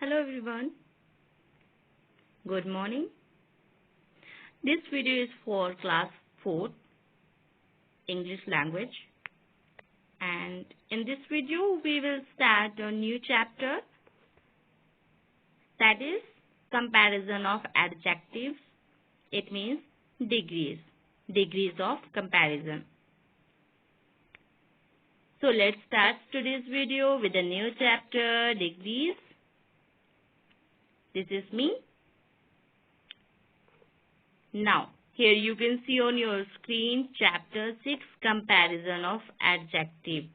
Hello everyone. Good morning. This video is for class 4 English language, and in this video we will start a new chapter, that is comparison of adjectives. It means degrees of comparison. So let's start today's video with a new chapter, degrees. This is me. Now, here you can see on your screen chapter 6, comparison of adjectives.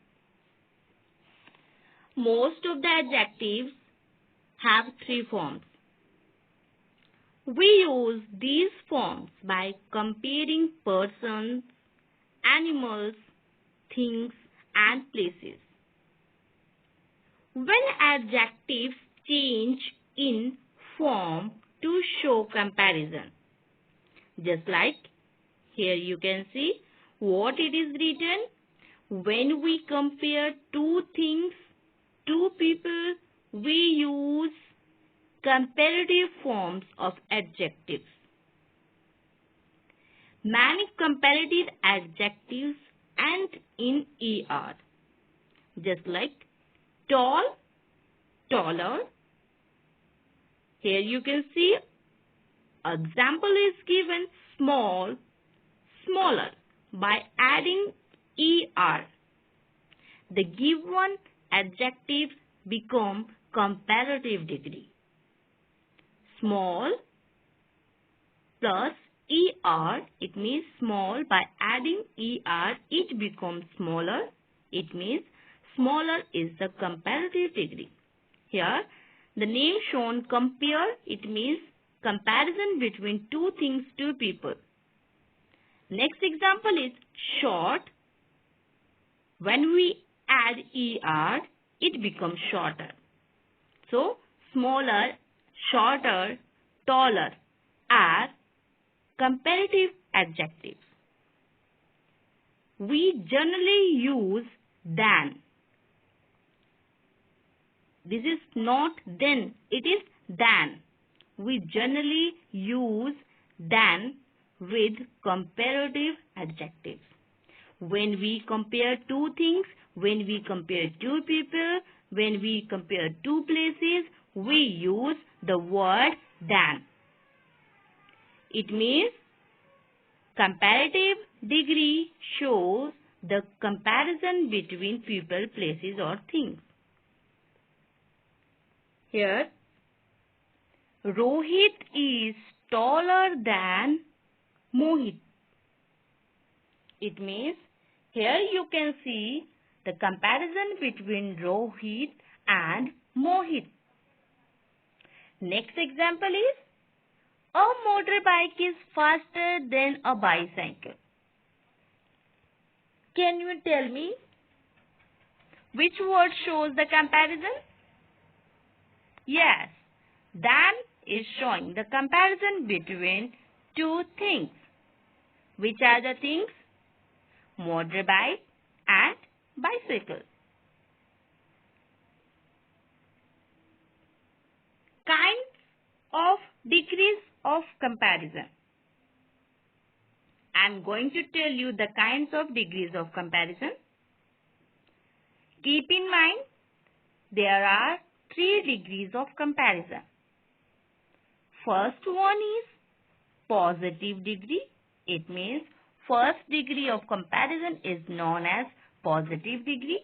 Most of the adjectives have 3 forms. We use these forms by comparing persons, animals, things, and places. When adjectives change in form to show comparison, just like here you can see what it is written. When we compare two things, two people, we use comparative forms of adjectives. Many comparative adjectives end in er, just like tall, taller. Here you can see example is given small, smaller by adding er. The given adjectives become comparative degree. Small plus er, it means small, by adding er it becomes smaller. It means smaller is the comparative degree. Here the name shown compare, it means comparison between two things, two people. Next example is short. When we add er, it becomes shorter. So, smaller, shorter, taller are comparative adjectives. We generally use than. This is not then, it is than. We generally use than with comparative adjectives. When we compare two things, when we compare two people, when we compare two places, we use the word than. It means comparative degree shows the comparison between people, places or things. Here, Rohit is taller than Mohit. It means here you can see the comparison between Rohit and Mohit. Next example is a motorbike is faster than a bicycle. Can you tell me which word shows the comparison? Yes, than is showing the comparison between two things. Which are the things? Motorbike and bicycle. Kinds of degrees of comparison. I am going to tell you the kinds of degrees of comparison. Keep in mind, there are 3 degrees of comparison. First one is positive degree. It means first degree of comparison is known as positive degree.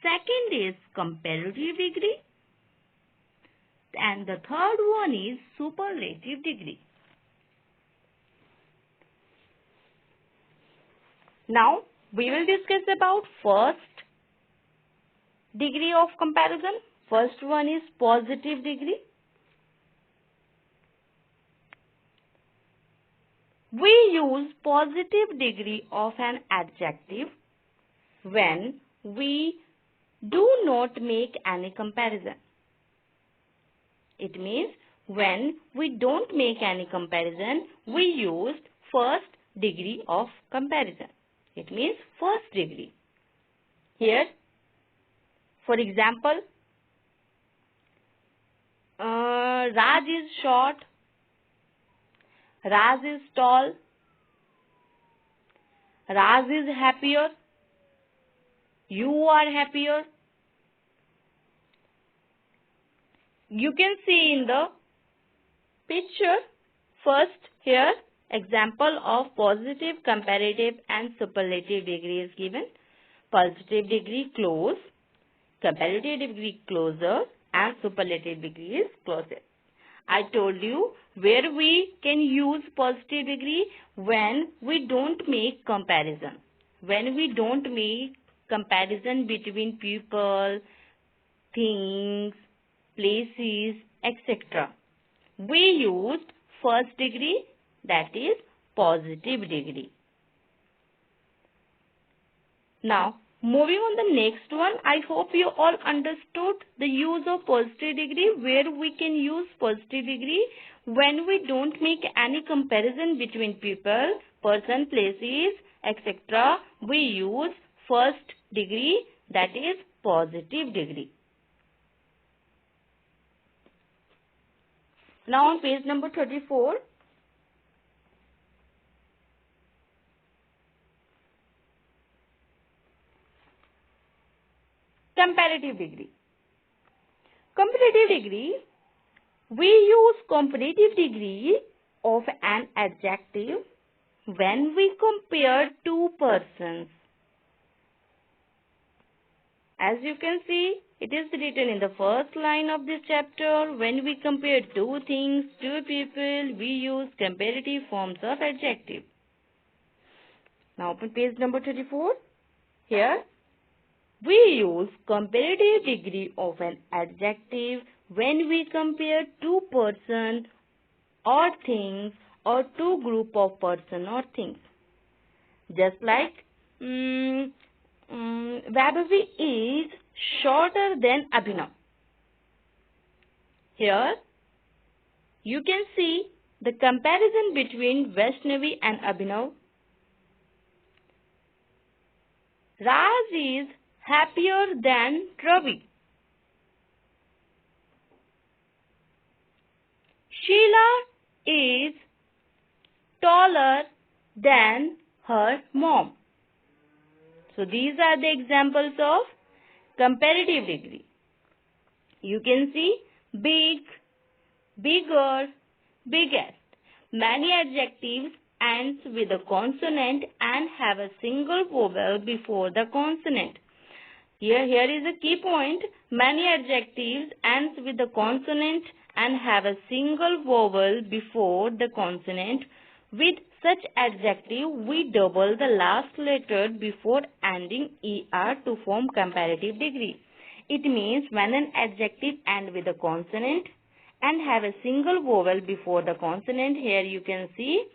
Second is comparative degree. And the third one is superlative degree. Now we will discuss about first degree of comparison. First one is positive degree. We use positive degree of an adjective when we do not make any comparison. It means when we don't make any comparison, we use first degree of comparison. It means first degree. Here, for example, Raj is short. Raj is tall. Raj is happier. You are happier. You can see in the picture first here example of positive, comparative and superlative degree is given. Positive degree close, comparative degree closer and superlative degree is closer. I told you where we can use positive degree when we don't make comparison. When we don't make comparison between people, things, places, etc. We used first degree, that is positive degree. Now, moving on the next one, I hope you all understood the use of positive degree, where we can use positive degree when we don't make any comparison between people, person, places, etc. We use first degree, that is positive degree. Now on page number 34, comparative degree. Comparative degree, we use comparative degree of an adjective when we compare two persons. As you can see, it is written in the first line of this chapter. When we compare two things, two people, we use comparative forms of adjective. Now open page number 34. Here, we use comparative degree of an adjective when we compare two persons or things or two group of person or things. Just like Vaibhavi is shorter than Abhinav. Here you can see the comparison between Vaishnavi and Abhinav. Raj is happier than Ravi. Sheila is taller than her mom. So these are the examples of comparative degree. You can see big, bigger, biggest. Many adjectives ends with a consonant and have a single vowel before the consonant. Here is a key point. Many adjectives ends with a consonant and have a single vowel before the consonant. With such adjective, we double the last letter before ending er to form comparative degree. It means when an adjective ends with a consonant and have a single vowel before the consonant. Here you can see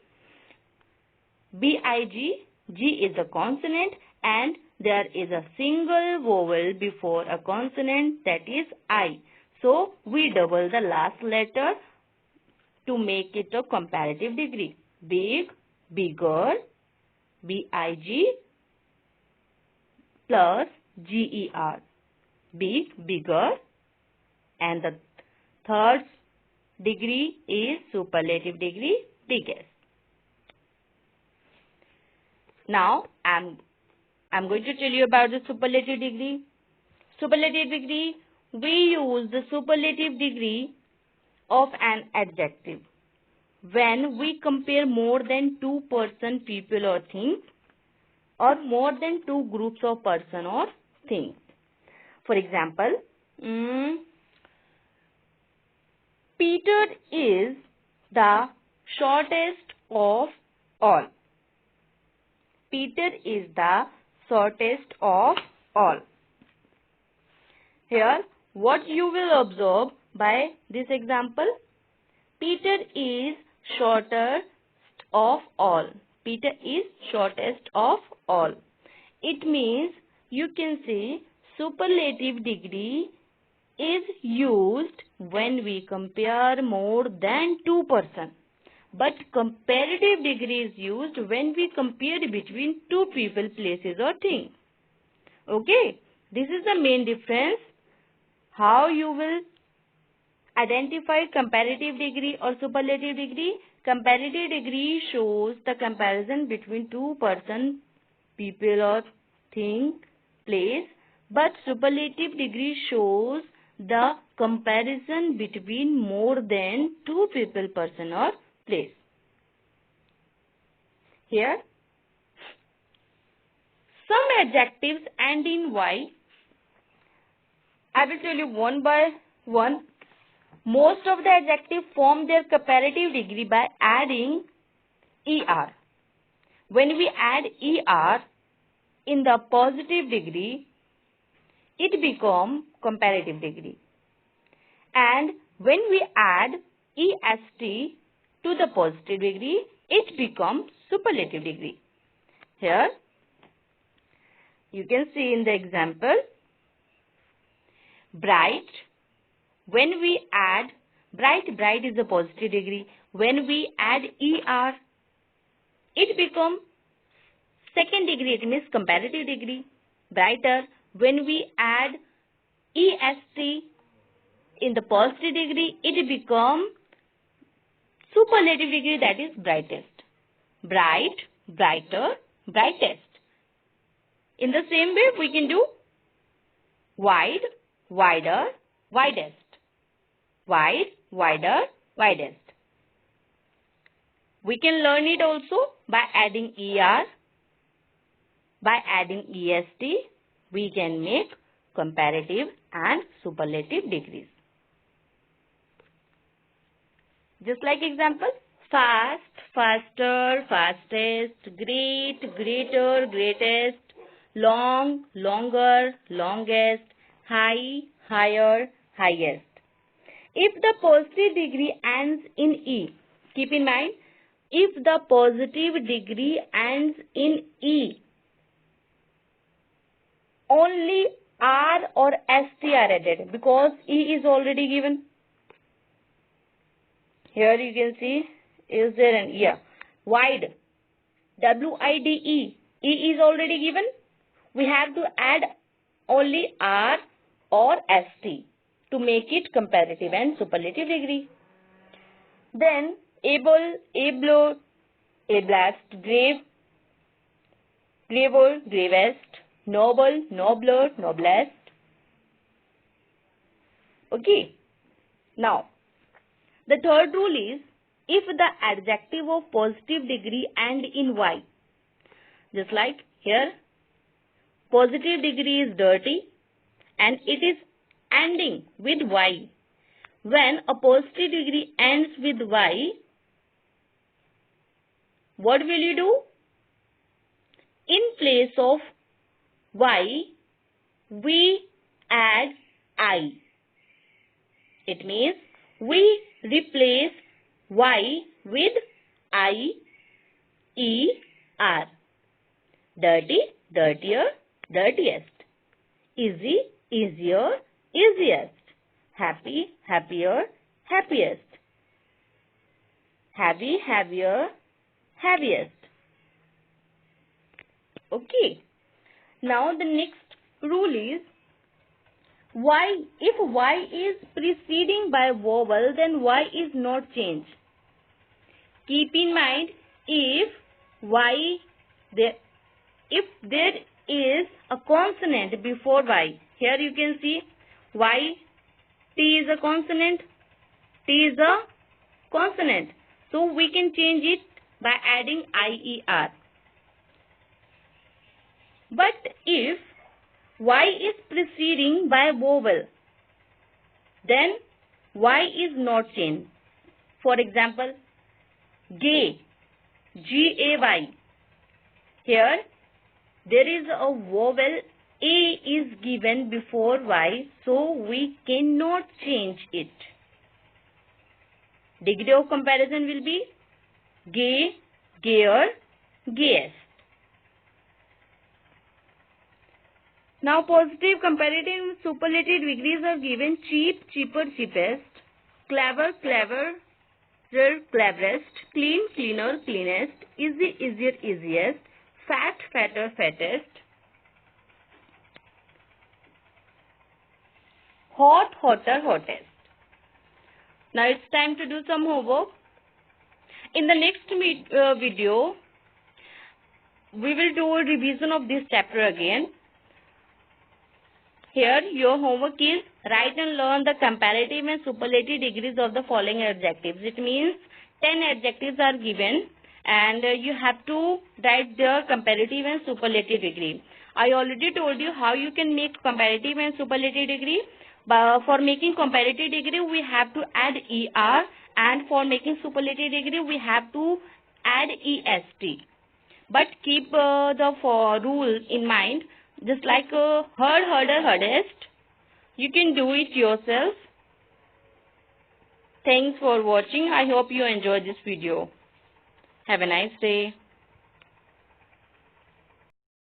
B-I-G, G is a consonant and there is a single vowel before a consonant, that is I. So we double the last letter to make it a comparative degree. Big, bigger, B-I-G plus G-E-R. Big, bigger. And the third degree is superlative degree, biggest. Now I'm going to tell you about the superlative degree. Superlative degree, we use the superlative degree of an adjective when we compare more than two person, people or things, or more than two groups of person or things. For example, Peter is the shortest of all. Peter is the shortest of all. Here, what you will observe by this example? Peter is shortest of all. Peter is shortest of all. It means you can say superlative degree is used when we compare more than two persons. But comparative degree is used when we compare between two people, places or things. Okay, this is the main difference. How you will Identify comparative degree or superlative degree. Comparative degree shows the comparison between two person, people or thing, place. But superlative degree shows the comparison between more than two people, person or place. Here, some adjectives end in Y. I will tell you one by one. Most of the adjectives form their comparative degree by adding ER. When we add ER in the positive degree, it becomes comparative degree. And when we add EST to the positive degree, it becomes superlative degree. Here, you can see in the example, bright. When we add bright is a positive degree. When we add ER, it becomes second degree, it means comparative degree. Brighter. When we add EST in the positive degree, it becomes superlative degree, that is brightest. Bright, brighter, brightest. In the same way, we can do wide, wider, widest. Wide, wider, widest. We can learn it also by adding ER. By adding EST, we can make comparative and superlative degrees. Just like example, fast, faster, fastest, great, greater, greatest, long, longer, longest, high, higher, highest. If the positive degree ends in E, keep in mind, if the positive degree ends in E, only R or ST are added because E is already given. Here you can see, is there an E? Wide, W-I-D-E, E is already given. We have to add only R or ST to make it comparative and superlative degree. Then able, abler, ablest, grave, graver, gravest, noble, nobler, noblest. Okay. Now, the third rule is, if the adjective of positive degree end in Y, just like here, positive degree is dirty and it is ending with Y. When a positive degree ends with Y, what will you do? In place of Y, we add I. It means we replace Y with I, E, R. Dirty, dirtier, dirtiest. Easy, easier, easiest. Happy, happier, happiest. Heavy, heavier, heaviest. Okay. Now the next rule is, Y, if Y is preceding by vowel, then Y is not changed. Keep in mind, if there is a consonant before Y, here you can see Y, T is a consonant, T is a consonant. So we can change it by adding IER. But if Y is preceding by vowel, then Y is not changed. For example, gay, G-A-Y. Here, there is a vowel A is given before Y, so we cannot change it. Degree of comparison will be gay, gayer, gayest. Now positive, comparative, superlative degrees are given: cheap, cheaper, cheapest, clever, cleverer, cleverest, clean, cleaner, cleanest, easy, easier, easiest, fat, fatter, fattest, hot, hotter, hottest. Now it's time to do some homework. In the next video, we will do a revision of this chapter again. Here your homework is write and learn the comparative and superlative degrees of the following adjectives. It means 10 adjectives are given and you have to write their comparative and superlative degree. I already told you how you can make comparative and superlative degree. But for making comparative degree, we have to add ER, and for making superlative degree, we have to add EST. But keep the rule in mind, just like heard, herder, herdest. You can do it yourself. Thanks for watching. I hope you enjoyed this video. Have a nice day.